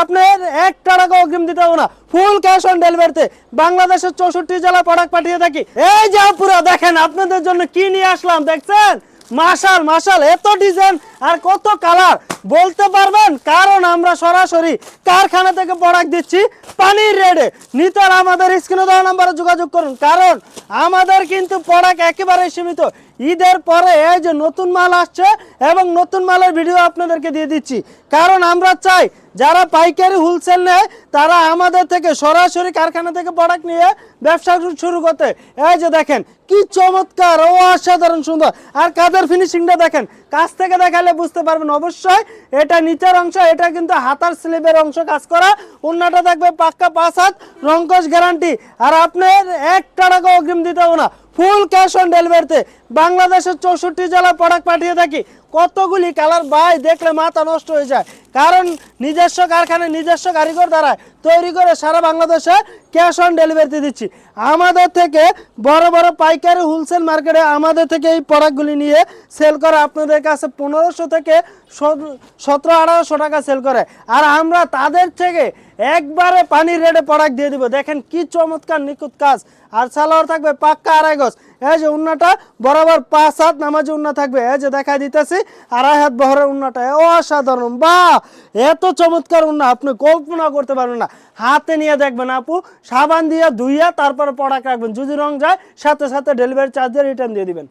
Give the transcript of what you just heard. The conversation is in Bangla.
আপনার 1 টাকা অগ্রিম দিতে হবে না, ফুল ক্যাশ অন ডেলিভারিতে বাংলাদেশের 64 জেলা প্রোডাক্ট পাঠিয়ে থাকি। এই যে পুরো দেখেন আপনাদের জন্য কি নিয়ে আসলাম, দেখছেন? মাশাল মাশাল, এত ডিজাইন আর কত কালার বলতে পারবেন, কারণ আমরা সরাসরি কারখানা থেকে প্রোডাক্ট দিচ্ছি পানির রেটে। নিতে আমাদের স্ক্রিনে দেওয়া নাম্বারে যোগাযোগ করুন, কারণ আমাদের কিন্তু প্রোডাক্ট একেবারে সীমিত। ঈদের পরে এই যে নতুন মাল আসছে এবং নতুন মালের ভিডিও আপনাদেরকে দিয়ে দিচ্ছি, কারণ আমরা চাই যারা পাইকারি হোলসেল নেয় তারা আমাদের থেকে সরাসরি কারখানা থেকে প্রোডাক্ট নিয়ে ব্যবসা শুরু করতে। এই যে দেখেন কি চমৎকার ও অসাধারণ সুন্দর, আর কাজের ফিনিশিংটা দেখেন, কাছ থেকে দেখালে বুঝতে পারবেন অবশ্যই। এটা নিচের অংশ, এটা কিন্তু হাতার স্লিভের অংশ কাজ করা, অন্যটা থাকবে পাক্কা 5 হাত রংকশ গ্যারান্টি। আর আপনার 1 টাকা অগ্রিম দিতে হবে না, ফুল ক্যাশ অন ডেলিভারিতে বাংলাদেশের 64 জেলা প্রোডাক্ট পাঠিয়ে থাকি। কতগুলি কালার ভাই দেখলে মাথা নষ্ট হয়ে যায়, কারণ নিজস্ব কারখানায় নিজস্ব কারিগর দ্বারা তৈরি করে সারা বাংলাদেশে ক্যাশ অন ডেলিভারিতে দিচ্ছি। আমাদের থেকে বড় বড় পাইকারি হোলসেল মার্কেটে আমাদের থেকে এই প্রোডাক্টগুলি নিয়ে সেল করে আপনাদের কাছে 1500 থেকে 1700-1800 টাকা সেল করে, আর আমরা তাদের থেকে একবারে পানির রেটে প্রোডাক্ট দিয়ে দিব। দেখেন কি চমৎকার নিখুঁত কাজ, আর সালোয়ার থাকবে পাক্কা 2.5 গজ। এই যে উন্নাটা বরাবর 5 হাত নামাজি উন্না থাকবে, এই যে দেখাই দিতেছি 2.5 হাত বহরের উন্নাটা অসাধারণ। বাহ, এত চমৎকার উন্না আপনি কল্পনা করতে পারবেন না। হাতে নিয়ে দেখবেন আপু, সাবান দিয়ে ধুইয়া তারপরে প্রোডাক্ট রাখবেন, যদি রং যায় সাথে সাথে ডেলিভারি চার্জ দিয়ে রিটার্ন দিয়ে দিবেন।